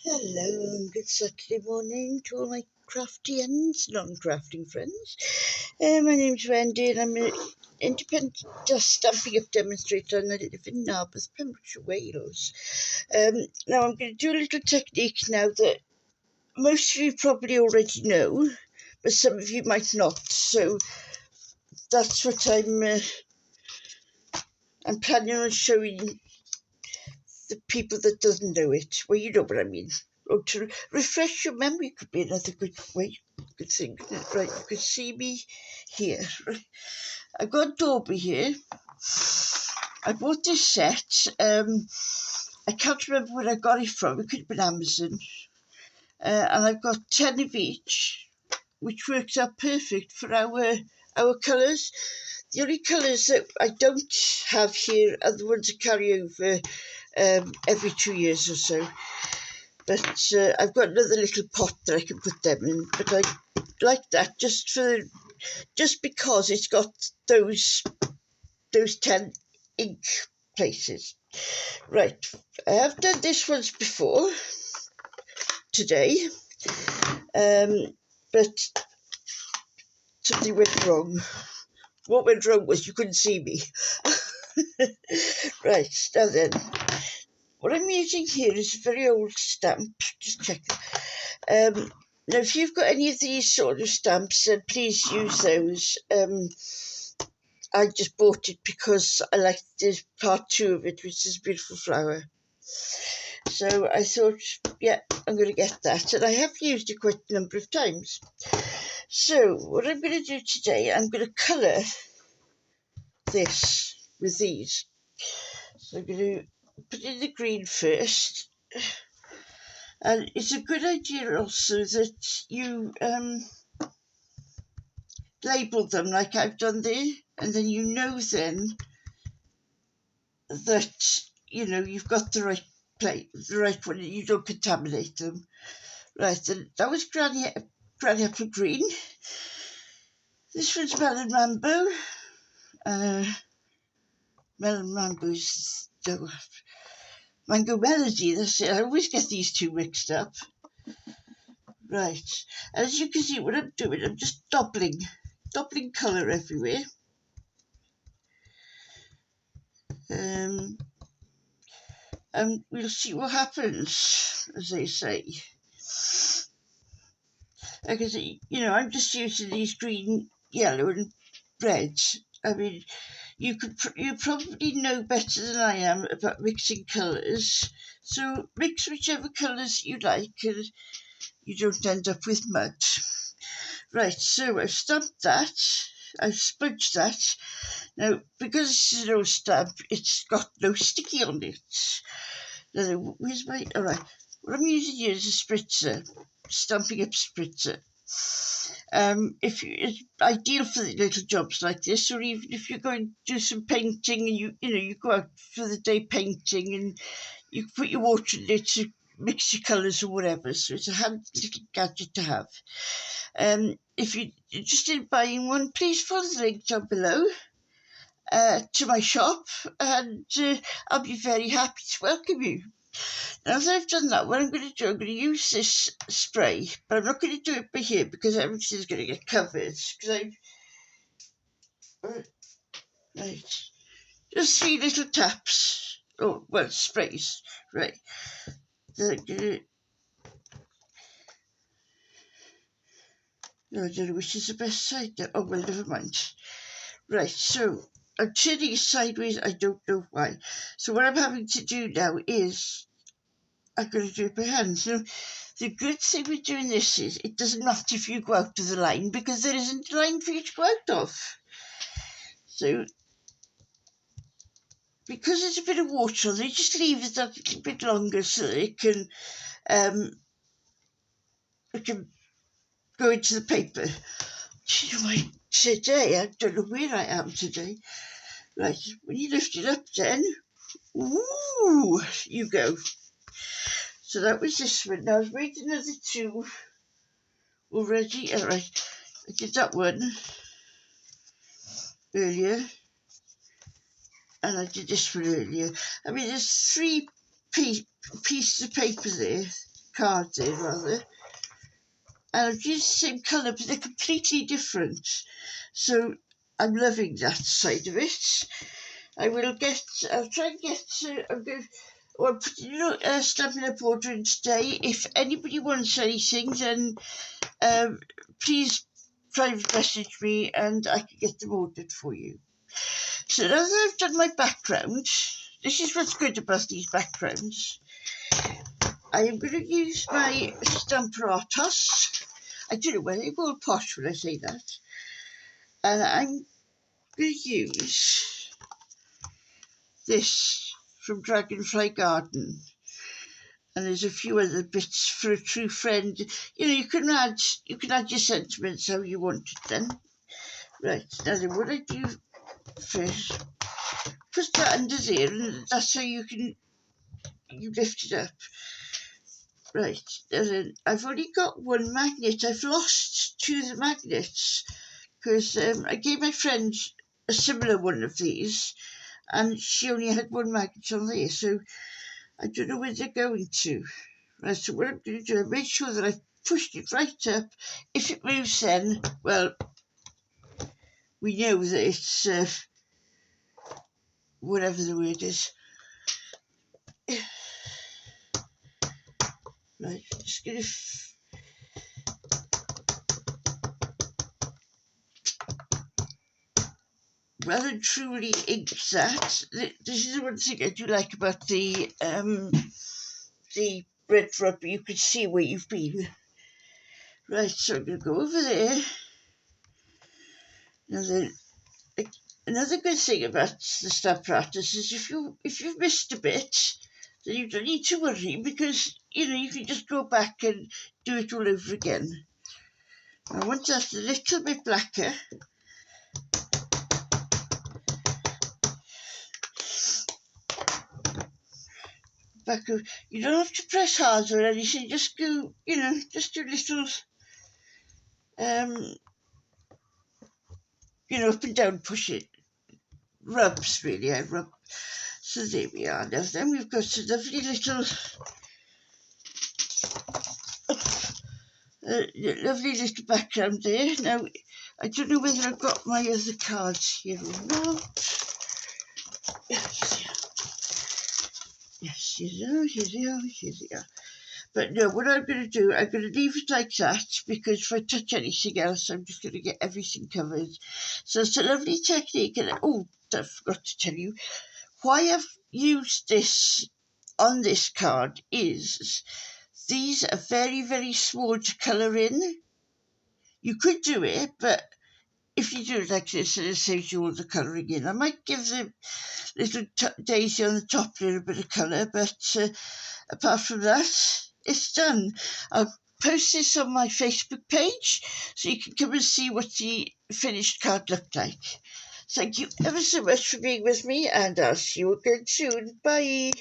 Hello and good Saturday morning to all my crafty and non-crafting friends. My name's Wendy and I'm an independent dust stamping up demonstrator and I live in Narberth, Pembrokeshire, Wales. Now I'm going to do a little technique now that most of you probably already know, but some of you might not. So that's what I'm planning on showing the people that doesn't know it. Well, you know what I mean. Or to refresh your memory could be another good thing. Right, you can see me here. Right. I've got Dorby here. I bought this set. I can't remember where I got it from. It could have been Amazon. And I've got 10 of each, which works out perfect for our colours. The only colours that I don't have here are the ones that carry over every 2 years or so. But I've got another little pot that I can put them in. But I like that just because it's got those 10 ink places. Right, I have done this once before today, but something went wrong. What went wrong was you couldn't see me. Right, now then, what I'm using here is a very old stamp. Just check. Now, if you've got any of these sort of stamps, then please use those. I just bought it because I liked this part 2 of it, which is a beautiful flower. So I thought, yeah, I'm going to get that. And I have used it quite a number of times. So what I'm going to do today, I'm going to colour this with these. So I'm going to put in the green first. And it's a good idea also that you label them like I've done there, and then you know then that you've got the right plate, the right one, and you don't contaminate them. Right, and that was Granny Apple Green. This one's Melon Rambo. Melon Rambo's Mango Melody. That's it. I always get these two mixed up. Right, as you can see, what I'm doing, I'm just doubling colour everywhere. And we'll see what happens, as they say. Like I say, I'm just using these green, yellow, and red. I mean, you probably know better than I am about mixing colours. So mix whichever colours you like, and you don't end up with mud. Right, so I've stamped that. I've sponged that. Now, because this is an old stamp, it's got no sticky on it. Now, where's my... All right. What I'm using here is a spritzer, Stamping Up spritzer. It's ideal for the little jobs like this, or even if you're going to do some painting and you go out for the day painting and you put your water in it to mix your colours or whatever. So it's a handy little gadget to have. If you're interested in buying one, please follow the link down below to my shop, and I'll be very happy to welcome you. Now that I've done that, what I'm going to do, I'm going to use this spray, but I'm not going to do it by here because everything's going to get covered. Because right, just 3 little taps. Oh, well, sprays, right. No, I don't know which is the best side now. Oh, well, never mind. Right, so I'm turning it sideways. I don't know why. So what I'm having to do now is I'm going to do it by hand. So the good thing with doing this is it doesn't matter if you go out of the line because there isn't a line for you to go out of. So because there's a bit of water on, they just leave it that little bit longer so that it can go into the paper. Today, I don't know where I am today. Right, when you lift it up then, ooh, you go. So that was this one. Now I've made another 2 already. All right, I did that one earlier, and I did this one earlier. I mean, there's 3 pieces of paper there cards there, rather. And I've used the same colour, but they're completely different. So I'm loving that side of it. I'll try and get, I'm putting a stamping up order in today. If anybody wants anything, then please private message me and I can get them ordered for you. So now that I've done my background, this is what's good about these backgrounds. I am going to use my Stamper Artos. I don't know whether they will posh when I say that. And I'm going to use this from Dragonfly Garden. And there's a few other bits for a true friend. You know, you can add your sentiments how you want it then. Right, now then what I do first, put that under there, and that's how you lift it up. Right, now then I've only got one magnet. I've lost two of the magnets because I gave my friend a similar one of these and she only had one magnet on there, so I don't know where they're going to. Right, so what I'm going to do, I make sure that I've pushed it right up. If it moves then, well, we know that it's whatever the word is. Right, just going to rather truly ink that. This is the one thing I do like about the red rubber. You can see where you've been. Right, so I'm going to go over there. Now then, another good thing about the stamp artist is if you've missed a bit, then you don't need to worry because you can just go back and do it all over again. Now once that's a little bit blacker, you don't have to press hard or anything, just go, just do little up and down, push it, rubs really, I rub. So there we are. Now then we've got a lovely little background there. Now I don't know whether I've got my other cards here or not. Yes, here they are. But no, what I'm going to do, I'm going to leave it like that because if I touch anything else, I'm just going to get everything covered. So it's a lovely technique. And I forgot to tell you, why I've used this on this card is these are very, very small to colour in. You could do it, but if you do it like this, it saves you all the colouring in. I might give the little daisy on the top a little bit of colour, but apart from that, it's done. I'll post this on my Facebook page so you can come and see what the finished card looked like. Thank you ever so much for being with me, and I'll see you again soon. Bye.